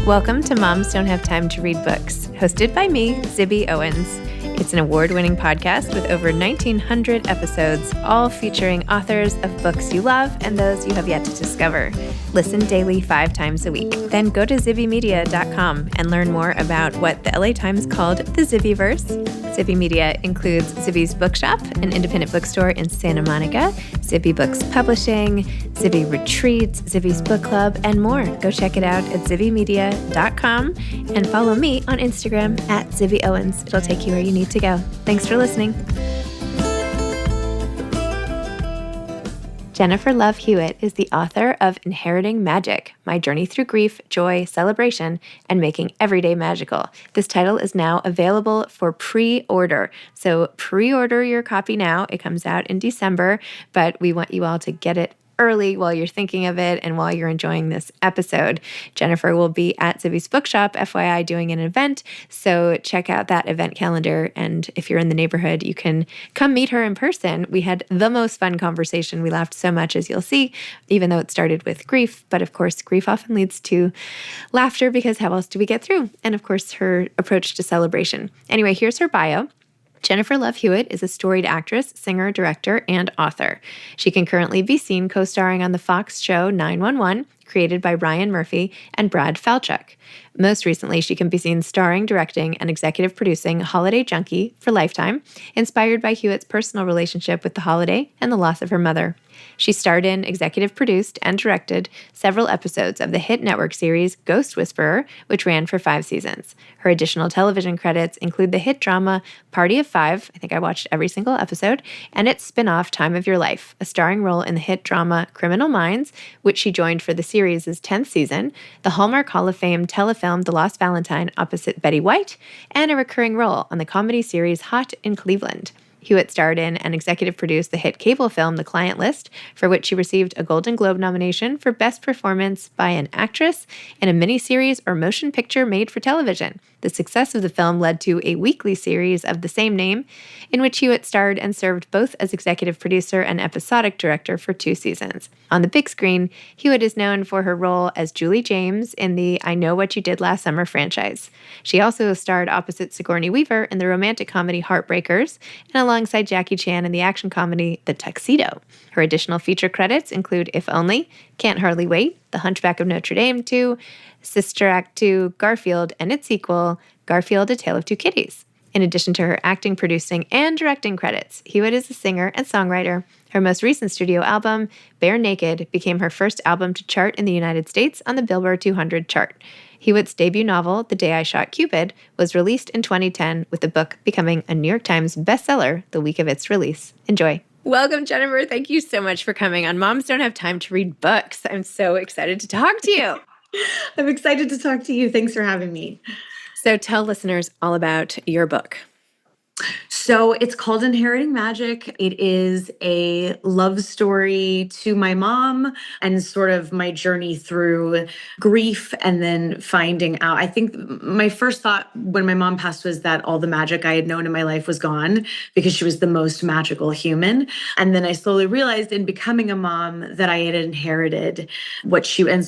Welcome to Moms Don't Have Time to Read Books, hosted by me, Zibby Owens. It's an award-winning podcast with over 1,900 episodes, all featuring authors of books you love and those you have yet to discover. Listen daily 5 times a week. Then go to zibbymedia.com and learn more about what the LA Times called the Zibbyverse. Zibby Media includes Zibby's Bookshop, an independent bookstore in Santa Monica, Zibby Books Publishing, Zibby Retreats, Zibby's Book Club, and more. Go check it out at zibbymedia.com and follow me on Instagram at Zibby Owens. It'll take you where you need to go. Thanks for listening. Jennifer Love Hewitt is the author of Inheriting Magic, My Journey Through Grief, Joy, Celebration, and Making Everyday Magical. This title is now available for pre-order. So pre-order your copy now. It comes out in December, but we want you all to get it early while you're thinking of it and while you're enjoying this episode. Jennifer will be at Zibby's Bookshop, FYI, doing an event. So check out that event calendar. And if you're in the neighborhood, you can come meet her in person. We had the most fun conversation. We laughed so much, as you'll see, even though it started with grief. But of course, grief often leads to laughter because how else do we get through? And of course, her approach to celebration. Anyway, here's her bio. Jennifer Love Hewitt is a storied actress, singer, director, and author. She can currently be seen co-starring on the Fox show 911, created by Ryan Murphy and Brad Falchuk. Most recently, she can be seen starring, directing, and executive producing Holiday Junkie for Lifetime, inspired by Hewitt's personal relationship with the holiday and the loss of her mother. She starred in, executive produced, and directed several episodes of the hit network series Ghost Whisperer, which ran for 5 seasons. Her additional television credits include the hit drama Party of 5, I think I watched every single episode, and its spin-off Time of Your Life, a starring role in the hit drama Criminal Minds, which she joined for the series' 10th season, the Hallmark Hall of Fame telefilm The Lost Valentine opposite Betty White, and a recurring role on the comedy series Hot in Cleveland. Hewitt starred in and executive produced the hit cable film The Client List, for which she received a Golden Globe nomination for Best Performance by an Actress in a miniseries or motion picture made for television. The success of the film led to a weekly series of the same name, in which Hewitt starred and served both as executive producer and episodic director for 2 seasons. On the big screen, Hewitt is known for her role as Julie James in the I Know What You Did Last Summer franchise. She also starred opposite Sigourney Weaver in the romantic comedy Heartbreakers and alongside Jackie Chan in the action comedy The Tuxedo. Her additional feature credits include If Only, Can't Hardly Wait, The Hunchback of Notre Dame 2, Sister Act 2, Garfield, and its sequel, Garfield: A Tale of Two Kitties. In addition to her acting, producing, and directing credits, Hewitt is a singer and songwriter. Her most recent studio album, Bare Naked, became her first album to chart in the United States on the Billboard 200 chart. Hewitt's debut novel, The Day I Shot Cupid, was released in 2010, with the book becoming a New York Times bestseller the week of its release. Enjoy. Welcome, Jennifer. Thank you so much for coming on Moms Don't Have Time to Read Books. I'm so excited to talk to you. I'm excited to talk to you. Thanks for having me. So tell listeners all about your book. So it's called Inheriting Magic. It is a love story to my mom and sort of my journey through grief and then finding out. I think my first thought when my mom passed was that all the magic I had known in my life was gone because she was the most magical human. And then I slowly realized in becoming a mom that I had inherited what she was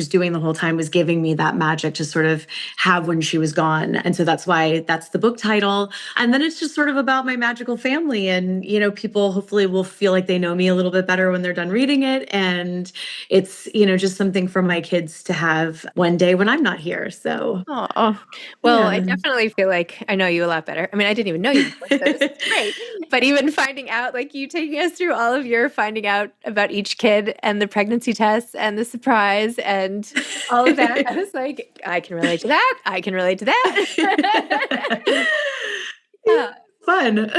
doing the whole time was giving me that magic to sort of have when she was gone. And so that's why that's the book title. And then it's just sort of about my magical family. And, people hopefully will feel like they know me a little bit better when they're done reading it. And it's, just something for my kids to have one day when I'm not here. So, well, yeah. I definitely feel like I know you a lot better. I mean, I didn't even know you before, so this is great. But even finding out, like you taking us through all of your finding out about each kid and the pregnancy tests and the surprise and all of that, I was like, I can relate to that. I can relate to that. Yeah. Fun.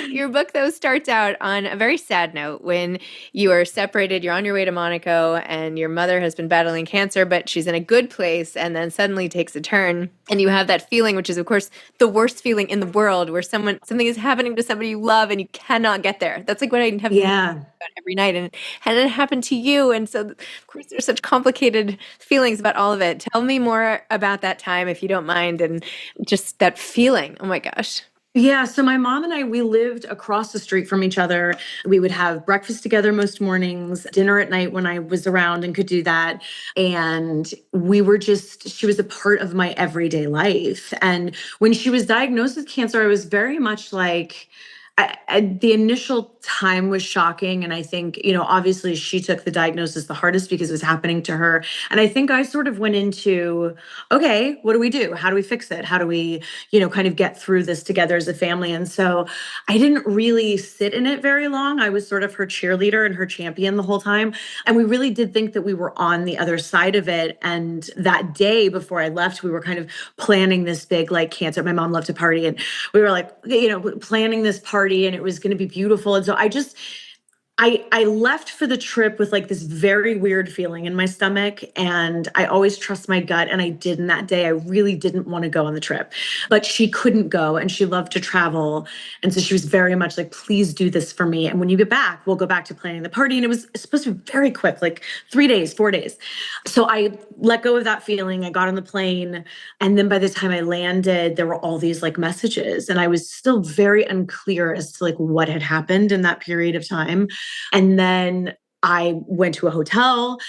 Your book, though, starts out on a very sad note when you are separated, you're on your way to Monaco, and your mother has been battling cancer, but she's in a good place and then suddenly takes a turn. And you have that feeling, which is, of course, the worst feeling in the world, where something is happening to somebody you love and you cannot get there. That's like what I have about every night. And it happened to you. And so, of course, there's such complicated feelings about all of it. Tell me more about that time, if you don't mind, and just that feeling. Oh, my gosh. Yeah, so my mom and I, we lived across the street from each other. We would have breakfast together most mornings, dinner at night when I was around and could do that. And she was a part of my everyday life. And when she was diagnosed with cancer, I was very much like, the initial time was shocking. And I think, obviously she took the diagnosis the hardest because it was happening to her. And I think I sort of went into, okay, what do we do? How do we fix it? How do we, kind of get through this together as a family? And so I didn't really sit in it very long. I was sort of her cheerleader and her champion the whole time. And we really did think that we were on the other side of it. And that day before I left, we were kind of planning this big, like, cancer. My mom loved to party, and we were like, planning this party, and it was going to be beautiful. And so I left for the trip with like this very weird feeling in my stomach. And I always trust my gut. And I didn't that day. I really didn't want to go on the trip. But she couldn't go, and she loved to travel. And so she was very much like, please do this for me. And when you get back, we'll go back to planning the party. And it was supposed to be very quick, like 3 days, 4 days. So I let go of that feeling. I got on the plane. And then by the time I landed, there were all these like messages. And I was still very unclear as to like what had happened in that period of time. And then I went to a hotel,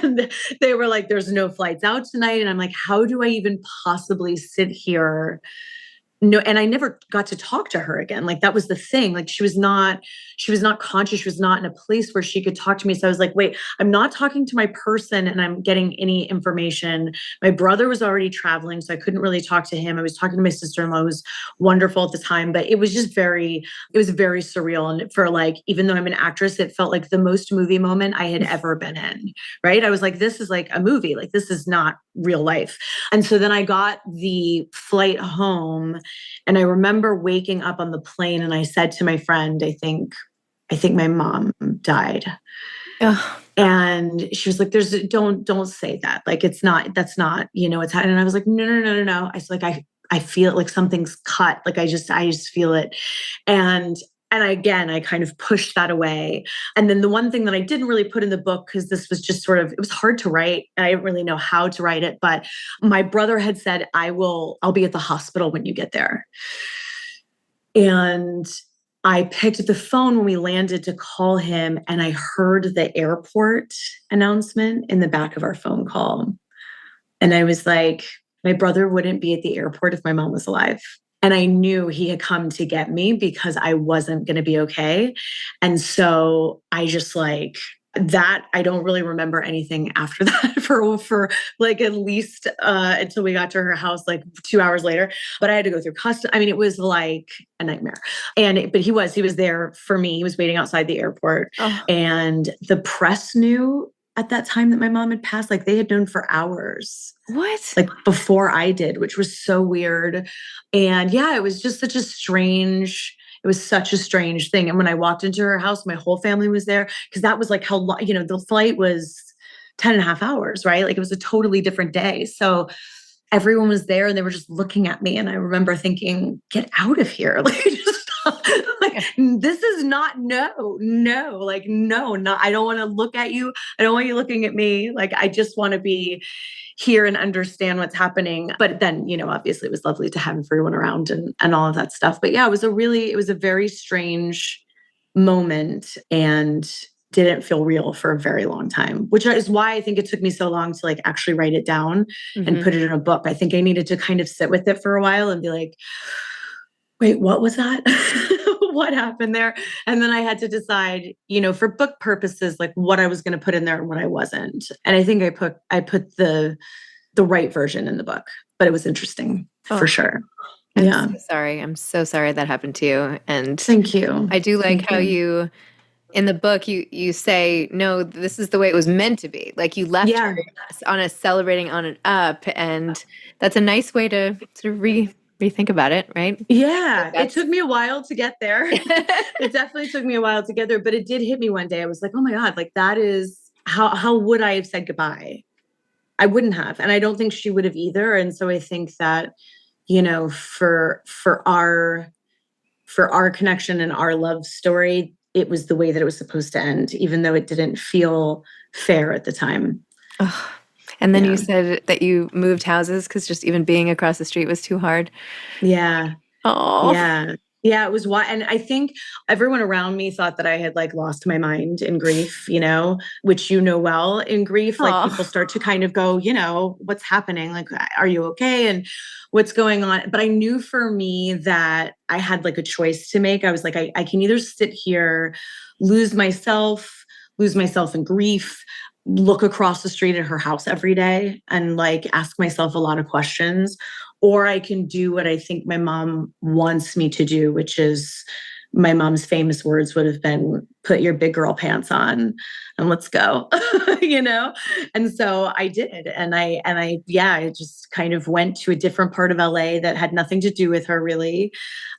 and they were like, there's no flights out tonight. And I'm like, how do I even possibly sit here? No, and I never got to talk to her again. Like, that was the thing. Like, she was not conscious. She was not in a place where she could talk to me. So I was like, wait, I'm not talking to my person and I'm getting any information. My brother was already traveling, so I couldn't really talk to him. I was talking to my sister-in-law, who was wonderful at the time, but it was very surreal. And for like, even though I'm an actress, it felt like the most movie moment I had ever been in, right? I was like, this is like a movie. Like, this is not real life. And so then I got the flight home, and I remember waking up on the plane, and I said to my friend, I think my mom died. Ugh. And she was like, don't say that. Like, that's not, it's happening. And I was like, no, no, no, no, no. I was like, I feel it, like something's cut. Like, I just feel it. And again, I kind of pushed that away. And then the one thing that I didn't really put in the book, because this was just sort of, it was hard to write. I didn't really know how to write it, but my brother had said, I'll be at the hospital when you get there. And I picked up the phone when we landed to call him, and I heard the airport announcement in the back of our phone call. And I was like, my brother wouldn't be at the airport if my mom was alive. And I knew he had come to get me because I wasn't going to be okay. And so I just like, that I don't really remember anything after that for like at least until we got to her house like 2 hours later. But I had to go through custom. I mean, it was like a nightmare. But he was there for me. He was waiting outside the airport, Oh. and the press knew at that time that my mom had passed. Like, they had known for hours. What? Like, before I did, which was so weird. And yeah, it was just it was such a strange thing. And when I walked into her house, my whole family was there, because that was like how long, the flight was 10 and a half hours, right? Like, it was a totally different day. So everyone was there, and they were just looking at me. And I remember thinking, get out of here. Like, just stop. Like, this is not, like, no, not, I don't want to look at you. I don't want you looking at me. Like, I just want to be here and understand what's happening. But then, obviously it was lovely to have everyone around and all of that stuff. But yeah, it was a very strange moment, and didn't feel real for a very long time, which is why I think it took me so long to like actually write it down and put it in a book. I think I needed to kind of sit with it for a while and be like, wait, what was that? What happened there? And then I had to decide, for book purposes, like what I was going to put in there and what I wasn't. And I think I put the right version in the book, but it was interesting for sure. Yeah. I'm so sorry that happened to you. And Thank you. I do like Thank how you. in the book, you say, no, this is the way it was meant to be. Like, you left Yeah. her on a celebrating on an up. And that's a nice way to sort of rethink about it, right? Yeah, it took me a while to get there. It definitely took me a while to get there, but it did hit me one day. I was like, oh my God, like, that is how would I have said goodbye? I wouldn't have. And I don't think she would have either. And so I think that, for our connection and our love story, it was the way that it was supposed to end, even though it didn't feel fair at the time. Ugh. And then Yeah. you said that you moved houses because just even being across the street was too hard. Yeah. Oh, Yeah. Yeah, it was why. And I think everyone around me thought that I had like lost my mind in grief, which well in grief. Like people oh. start to kind of go, what's happening? Like, are you okay? And what's going on? But I knew for me that I had like a choice to make. I was like, I can either sit here, lose myself, lose myself in grief, look across the street at her house every day and like ask myself a lot of questions, or I can do what I think my mom wants me to do, which is my mom's famous words would have been, put your big girl pants on and let's go, you know? And so I did. Yeah, I just kind of went to a different part of LA that had nothing to do with her really,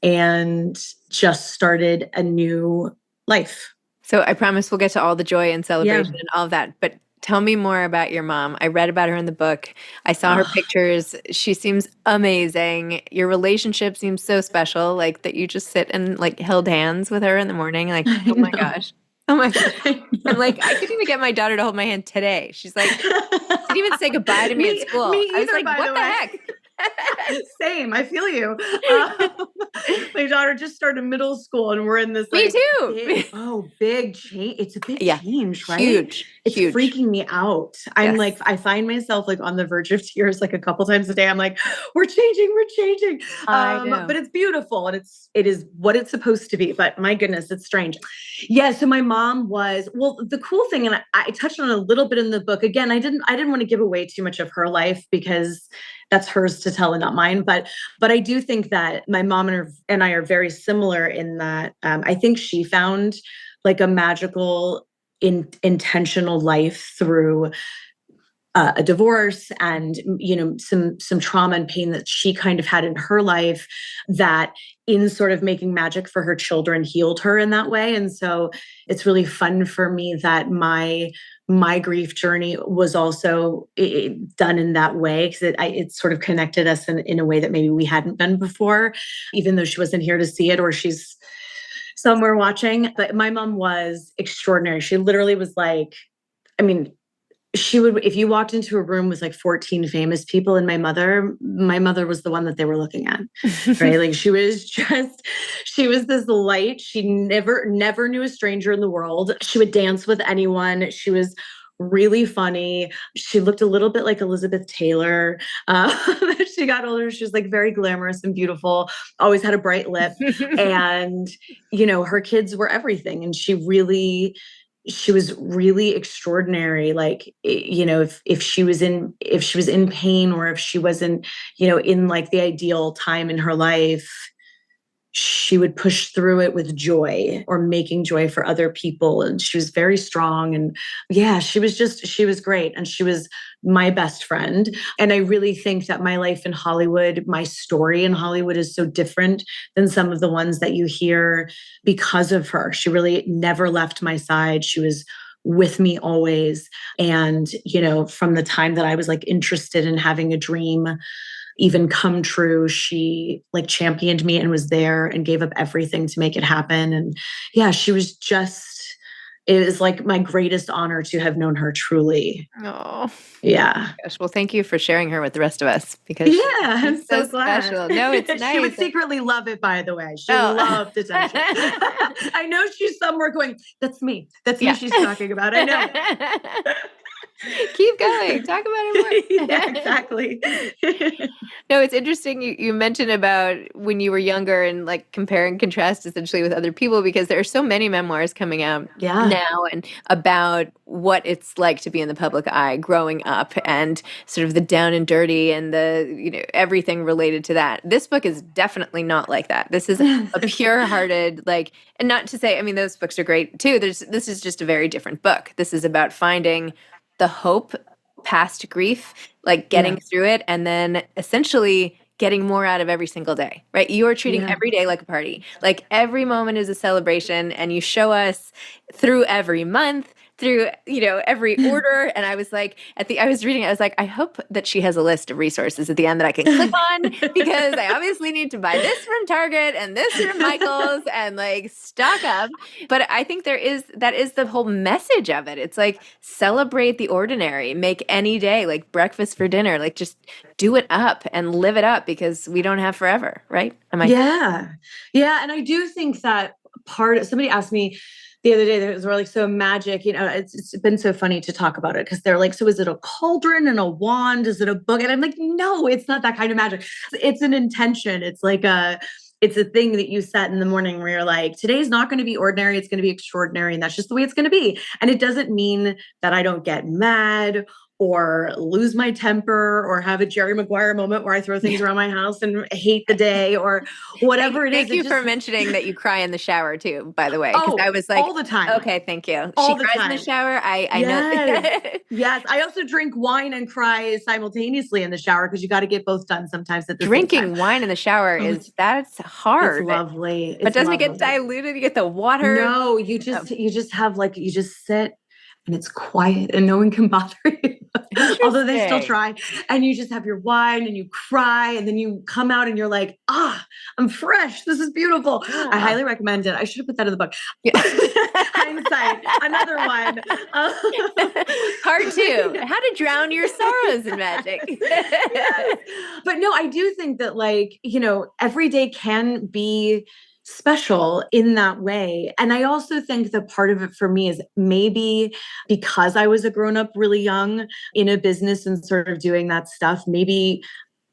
and just started a new life. So I promise we'll get to all the joy and Yeah. celebration and all of that. But tell me more about your mom. I read about her in the book. I saw her Oh, pictures. She seems amazing. Your relationship seems so special, like that you just sit and like held hands with her in the morning. Like, I oh my know. gosh. Oh my gosh. I I'm like, know. I couldn't even get my daughter to hold my hand today. She's like, didn't even say goodbye to me at Me school. I was either, like, by what the the way. heck? Same. I feel you. Um, my daughter just started middle school, and we're in this Me like too. big change. It's a big Yeah. change, right? Huge, It's huge. freaking me out. I'm like, Yes. I find myself like on the verge of tears like a couple times a day. I'm like, we're changing, we're changing. I But know. it's beautiful and it is what it's supposed to be. But my goodness, it's strange. Yeah. So my mom was, well, the cool thing, and I touched on a little bit in the book. Again, I didn't want to give away too much of her life because that's hers to tell and not mine. But I do think that my mom and I are very similar in that I think she found like a magical, intentional life through a divorce and some trauma and pain that she kind of had in her life, that in sort of making magic for her children healed her in that way. And so it's really fun for me that my grief journey was also done in that way, because it sort of connected us in a way that maybe we hadn't been before, even though she wasn't here to see it, or she's somewhere watching. But my mom was extraordinary. She literally was like, I mean, she would, if you walked into a room with like 14 famous people and my mother was the one that they were looking at, right? Like she was this light. She never knew a stranger in the world. She would dance with anyone. She was really funny. She looked a little bit like Elizabeth Taylor. As she got older, she was like very glamorous and beautiful, always had a bright lip. And, her kids were everything. And she was really extraordinary. Like, if she was in pain, or if she wasn't, in like the ideal time in her life, she would push through it with joy or making joy for other people. And she was very strong. And yeah, she was great. And she was my best friend. And I really think that my life in Hollywood, my story in Hollywood is so different than some of the ones that you hear because of her. She really never left my side. She was with me always. And, from the time that I was like interested in having a dream even come true, she like championed me and was there and gave up everything to make it happen. And yeah, it was like my greatest honor to have known her truly. Oh, Yeah. gosh. Well, thank you for sharing her with the rest of us because Yeah, I'm she's so so glad. special. No, it's She would nice. secretly love it, by the way. She Oh, loved attention. I know she's somewhere going, that's me. That's me yeah. she's talking about. I know Keep going. Talk about it it. Yeah, more. exactly. No, it's interesting you mentioned about when you were younger and like compare and contrast essentially with other people, because there are so many memoirs coming out Yeah. now and about what it's like to be in the public eye growing up and sort of the down and dirty and the everything related to that. This book is definitely not like that. This is a pure-hearted, like, and not to say, I mean, those books are great too. This is just a very different book. This is about finding the hope past grief, like Yeah. getting through it, and then essentially getting more out of every single day, right? You are treating Yeah. every day like a party. Like every moment is a celebration, and you show us through every month, through, every order. And I was like, I was reading, I was like, I hope that she has a list of resources at the end that I can click on because I obviously need to buy this from Target and this from Michael's and like stock up. But I think that is the whole message of it. It's like celebrate the ordinary, make any day like breakfast for dinner, like just do it up and live it up because we don't have forever, right? Yeah. Yeah. And I do think that somebody asked me the other day that it was really so magic. It's been so funny to talk about it because they're like, so is it a cauldron and a wand? Is it a book? And I'm like, no, it's not that kind of magic. It's an intention. It's a thing that you set in the morning where you're like, today's not going to be ordinary. It's going to be extraordinary. And that's just the way it's going to be. And it doesn't mean that I don't get mad or lose my temper or have a Jerry Maguire moment where I throw things around my house and hate the day or whatever it is. Thank you for mentioning that you cry in the shower too, by the way. Oh, I was like, all the time. Okay, thank you. All she the cries time. in the shower. I Yes. know. Yes. I also drink wine and cry simultaneously in the shower because you got to get both done sometimes at the same time. Drinking wine in the shower that's hard. It's lovely. But doesn't it get diluted? You get the water. No, you just have you just sit and it's quiet and no one can bother you. Although they still try. And you just have your wine and you cry and then you come out and you're like, I'm fresh. This is beautiful. Yeah. I highly recommend it. I should have put that in the book. Yeah. Hindsight, another one. Part 2, how to drown your sorrows in magic. Yes. But no, I do think that every day can be special in that way. And I also think that part of it for me is maybe because I was a grown-up really young in a business and sort of doing that stuff, maybe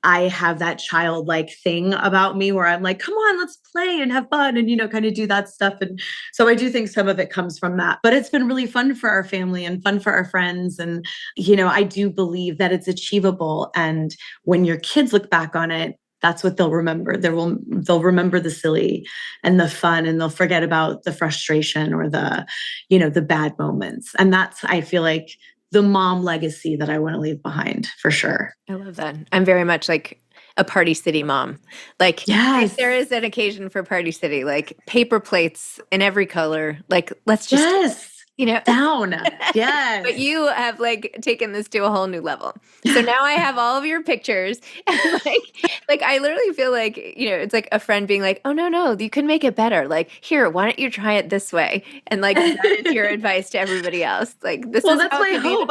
I have that childlike thing about me where I'm like, come on, let's play and have fun and, kind of do that stuff. And so I do think some of it comes from that, but it's been really fun for our family and fun for our friends. And, I do believe that it's achievable. And when your kids look back on it, that's what they'll remember. They'll remember the silly and the fun, and they'll forget about the frustration or the bad moments. And that's, I feel like, the mom legacy that I want to leave behind for sure. I love that. I'm very much like a Party City mom. Like, yes. If there is an occasion for Party City, like paper plates in every color, like let's just down. Yes. But you have taken this to a whole new level. So now I have all of your pictures. And I literally feel like, it's like a friend being like, oh, no, you can make it better. Like, here, why don't you try it this way? And that is your advice to everybody else. That's my hope.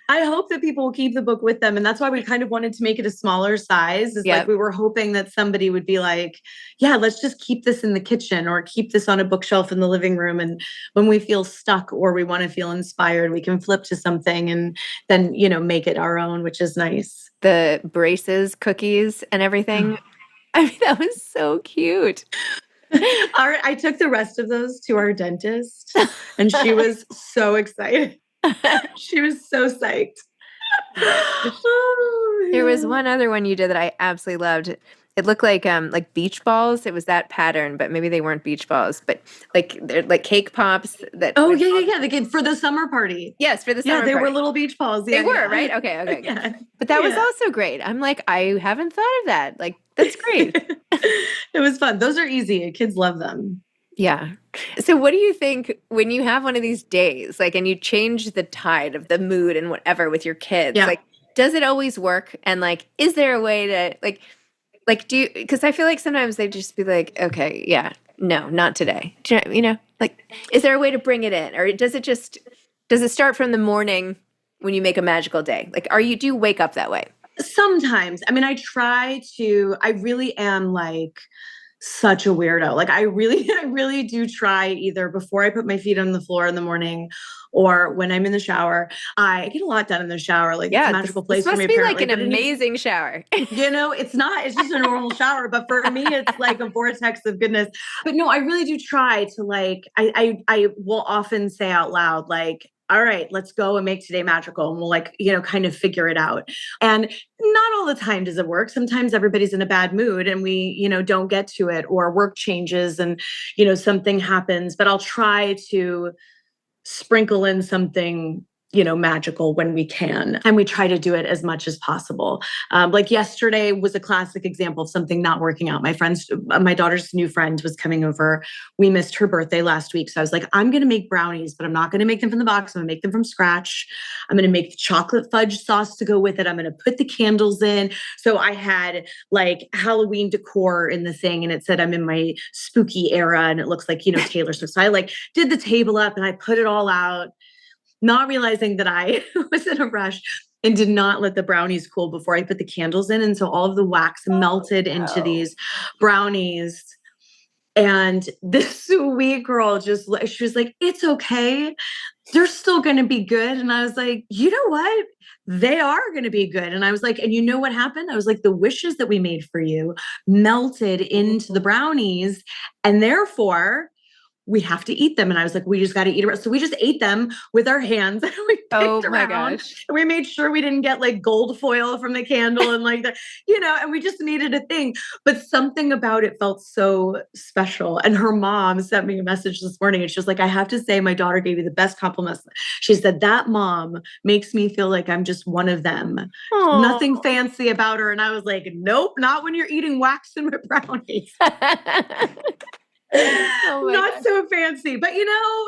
I hope that people will keep the book with them. And that's why we kind of wanted to make it a smaller size. We were hoping that somebody would be like, yeah, let's just keep this in the kitchen or keep this on a bookshelf in the living room. And when we feel stuck or we want to feel inspired, we can flip to something and then, make it our own, which is nice. The braces, cookies, and everything. I mean, that was so cute. I took the rest of those to our dentist and she was so excited. She was so psyched. There was one other one you did that I absolutely loved. It looked like beach balls. It was that pattern, but maybe they weren't beach balls. But they're like cake pops. That yeah. For the summer party. Yes, for the summer. Yeah, they were little beach balls. They were right. Okay. Yeah. But that was also great. I'm like, I haven't thought of that. Like, that's great. It was fun. Those are easy. Kids love them. Yeah. So what do you think when you have one of these days, and you change the tide of the mood and whatever with your kids? Yeah. Does it always work? And is there a way to do you, because I feel like sometimes they just be like, okay, yeah, no, not today. Do is there a way to bring it in? Or does it start from the morning when you make a magical day? Do you wake up that way? Sometimes. I mean, I really am such a weirdo. I really do try either before I put my feet on the floor in the morning or when I'm in the shower. I get a lot done in the shower. It's a magical place for me. This must be an amazing shower. It's not. It's just a normal shower. But for me, it's like a vortex of goodness. But no, I really do try to I will often say out loud, all right, let's go and make today magical. And we'll kind of figure it out. And not all the time does it work. Sometimes everybody's in a bad mood and we, don't get to it, or work changes and, something happens, but I'll try to sprinkle in something magical when we can. And we try to do it as much as possible. Like yesterday was a classic example of something not working out. My daughter's new friend was coming over. We missed her birthday last week. So I was like, I'm going to make brownies, but I'm not going to make them from the box. I'm going to make them from scratch. I'm going to make the chocolate fudge sauce to go with it. I'm going to put the candles in. So I had like Halloween decor in the thing, and it said I'm in my spooky era, and it looks like, Taylor Swift. So I like did the table up and I put it all out, not realizing that I was in a rush and did not let the brownies cool before I put the candles in. And so all of the wax melted into these brownies. And this sweet girl she was like, it's okay. They're still going to be good. And I was like, you know what? They are going to be good. And I was like, and you know what happened? I was like, the wishes that we made for you melted into the brownies. And therefore, we have to eat them. And I was like, we just got to eat it. So we just ate them with our hands. And we picked around. Gosh. And we made sure we didn't get like gold foil from the candle and like that, and we just made it a thing. But something about it felt so special. And her mom sent me a message this morning, and she was like, I have to say, my daughter gave you the best compliments. She said, that mom makes me feel like I'm just one of them. Aww. Nothing fancy about her. And I was like, nope, not when you're eating wax and brownies. Not God. So fancy, but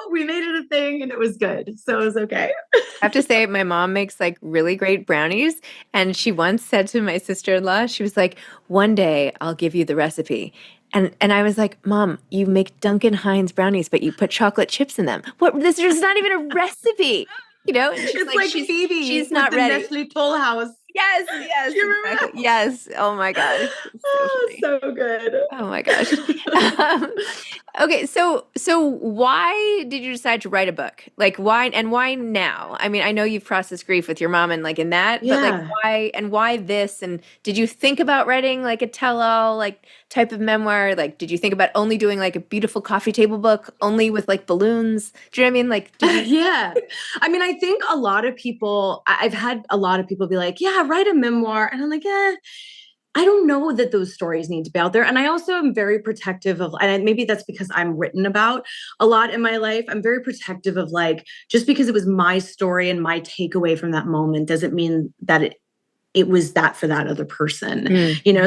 we made it a thing and it was good. So it was okay. I have to say, my mom makes like really great brownies. And she once said to my sister-in-law, she was like, one day I'll give you the recipe. And I was like, Mom, you make Duncan Hines brownies, but you put chocolate chips in them. What? This is not even a recipe. And she's it's like Phoebe. She's not ready. Nestle Toll House. Yes, exactly. Yes. Oh my gosh. So good. Oh my gosh. Okay, so why did you decide to write a book? Like why now? I mean, I know you've processed grief with your mom and like in that, but like why this? And did you think about writing like a tell-all like type of memoir? Like did you think about only doing like a beautiful coffee table book only with like balloons? Do you know what I mean? Like Yeah. I mean, I think a lot of people, I've had a lot of people be like, yeah, write a memoir. And I'm like, I don't know that those stories need to be out there. And I also am very protective of, and maybe that's because I'm written about a lot in my life. I'm very protective of like, just because it was my story and my takeaway from that moment doesn't mean that it was that for that other person,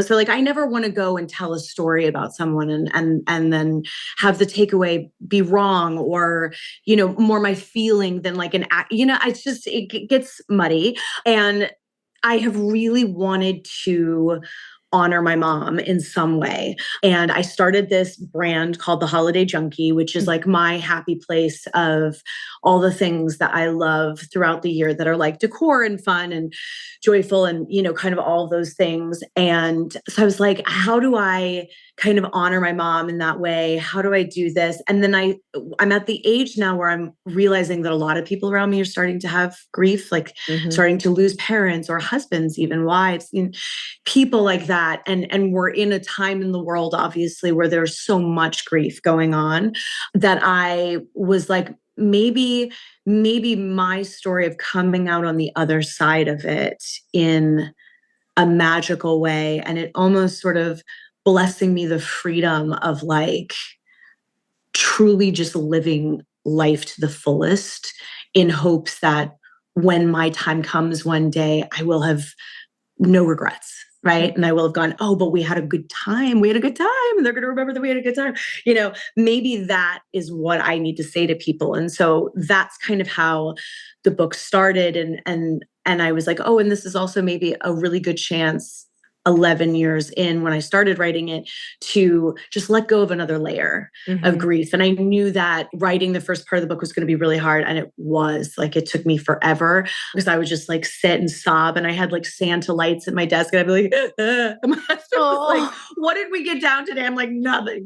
So like, I never want to go and tell a story about someone and then have the takeaway be wrong or, more my feeling than like it's just, it gets muddy. And I have really wanted to honor my mom in some way. And I started this brand called The Holiday Junkie, which is like my happy place of all the things that I love throughout the year that are like decor and fun and joyful and, kind of all of those things. And so I was like, how do I kind of honor my mom in that way? How do I do this? And then I'm at the age now where I'm realizing that a lot of people around me are starting to have grief, like starting to lose parents or husbands, even wives, people like that. And we're in a time in the world, obviously, where there's so much grief going on that I was like, maybe my story of coming out on the other side of it in a magical way. And it almost sort of blessing me the freedom of like truly just living life to the fullest in hopes that when my time comes one day, I will have no regrets. Right. And I will have gone, oh, but we had a good time. We had a good time. And they're going to remember that we had a good time. Maybe that is what I need to say to people. And so that's kind of how the book started. And I was like, oh, and this is also maybe a really good chance 11 years in when I started writing it to just let go of another layer of grief. And I knew that writing the first part of the book was going to be really hard. And it was like, it took me forever because I would just like sit and sob. And I had like Santa lights at my desk and I'd be like, and my husband was like, what did we get down today? I'm like, nothing,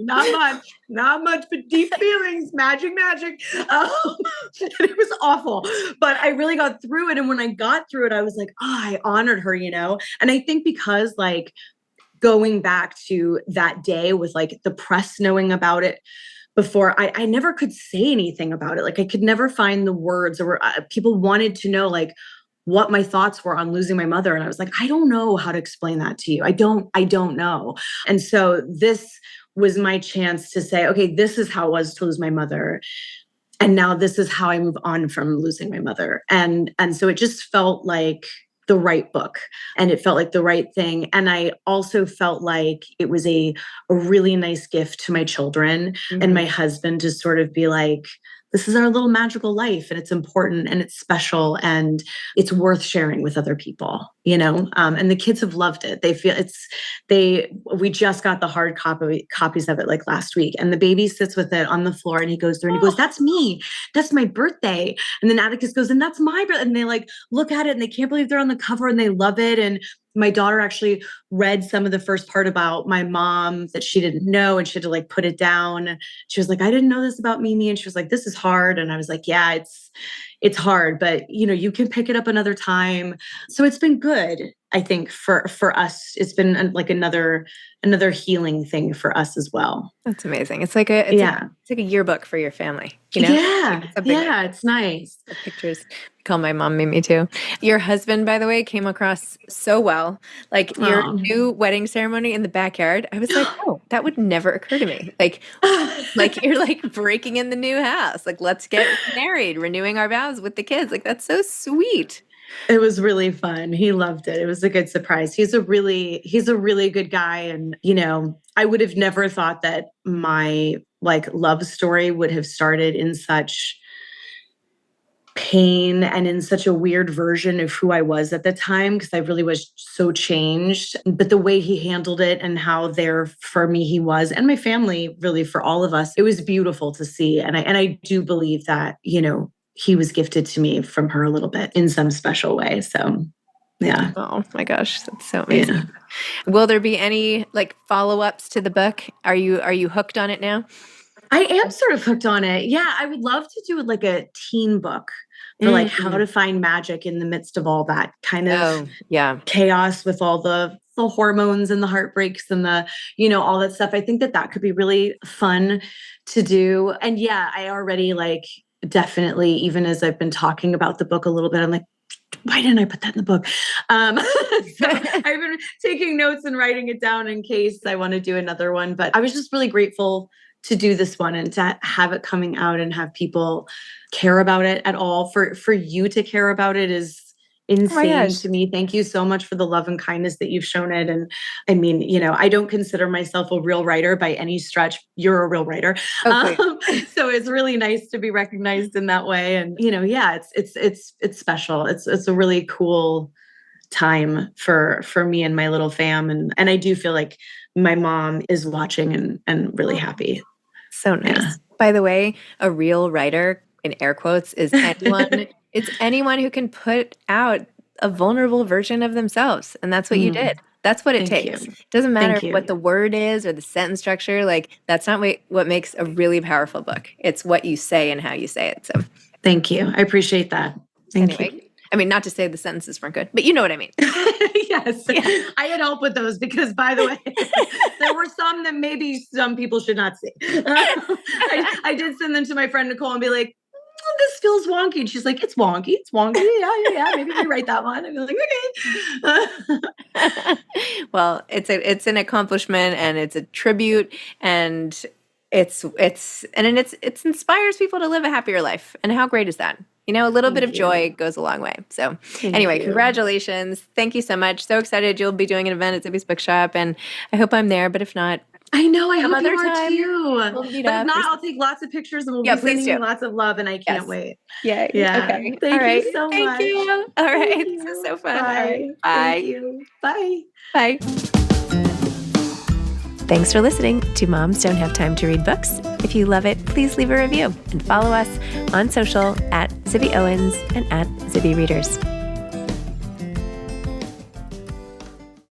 not much, but deep feelings, magic. And it was awful, but I really got through it. And when I got through it, I was like, oh, I honored her, And I think because like going back to that day with like the press knowing about it before, I never could say anything about it. Like I could never find the words or people wanted to know like what my thoughts were on losing my mother. And I was like, I don't know how to explain that to you. I don't know. And so this was my chance to say, okay, this is how it was to lose my mother. And now this is how I move on from losing my mother. And so it just felt like the right book, and it felt like the right thing. And I also felt like it was a really nice gift to my children and my husband to sort of be like, this is our little magical life, and it's important and it's special and it's worth sharing with other people, and the kids have loved it. We just got the hard copies of it like last week, and the baby sits with it on the floor and he goes through and he goes, that's me. That's my birthday. And then Atticus goes, and that's my birthday. And they like look at it and they can't believe they're on the cover and they love it. And my daughter actually read some of the first part about my mom that she didn't know, and she had to like put it down. She was like, I didn't know this about Mimi. And she was like, this is hard. And I was like, yeah, it's hard, but you can pick it up another time. So it's been good. I think for us, it's been like another healing thing for us as well. That's amazing. It's like a yearbook for your family. Yeah. It's nice. The pictures. I call my mom Mimi too. Your husband, by the way, came across so well. Like your new wedding ceremony in the backyard. I was like, oh, that would never occur to me. Like you're like breaking in the new house. Like, let's get married, renewing our vows with the kids. Like, that's so sweet. It was really fun. He loved it. It was a good surprise. He's a really good guy. And, I would have never thought that my love story would have started in such pain and in such a weird version of who I was at the time, because I really was so changed. But the way he handled it and how there for me he was, and my family, really for all of us, it was beautiful to see. And I do believe that, he was gifted to me from her a little bit in some special way. So, yeah. Oh my gosh, that's so amazing. Yeah. Will there be any follow-ups to the book? Are you hooked on it now? I am sort of hooked on it. Yeah, I would love to do a teen book for how to find magic in the midst of all that kind of chaos with all the hormones and the heartbreaks and the, all that stuff. I think that could be really fun to do. And yeah, I already definitely, even as I've been talking about the book a little bit, I'm like, why didn't I put that in the book? So I've been taking notes and writing it down in case I want to do another one. But I was just really grateful to do this one and to have it coming out and have people care about it at all. For you to care about it is insane to me. Thank you so much for the love and kindness that you've shown it. And I mean, I don't consider myself a real writer by any stretch. You're a real writer. Okay. So it's really nice to be recognized in that way. And, it's special. It's a really cool time for me and my little fam. And I do feel like my mom is watching and really happy. So nice. Yeah. By the way, a real writer, in air quotes, is anyone. It's anyone who can put out a vulnerable version of themselves. And that's what you did. That's what it takes. It doesn't matter what the word is or the sentence structure. That's not what makes a really powerful book. It's what you say and how you say it. So thank you. I appreciate that. Thank you. I mean, not to say the sentences weren't good, but you know what I mean. Yes. Yeah. I had help with those because, by the way, there were some that maybe some people should not see. I did send them to my friend Nicole and be like, this feels wonky. And she's like, it's wonky. It's wonky. Yeah. Maybe rewrite that one. I'd be like, okay. Well, it's an accomplishment and it's a tribute, and it inspires people to live a happier life. And how great is that? A little bit of joy goes a long way. So anyway, congratulations. Thank you so much. So excited you'll be doing an event at Zibby's Bookshop, and I hope I'm there, but if not, I know. I hope you are too. But if not, I'll take lots of pictures and we'll be sending you lots of love, and I can't wait. Yeah. Okay. Thank you so much. Thank you. All right. This is so fun. Bye. Thank you. Bye. Bye. Thanks for listening to Moms Don't Have Time to Read Books. If you love it, please leave a review and follow us on social at Zibby Owens and at Zibby Readers.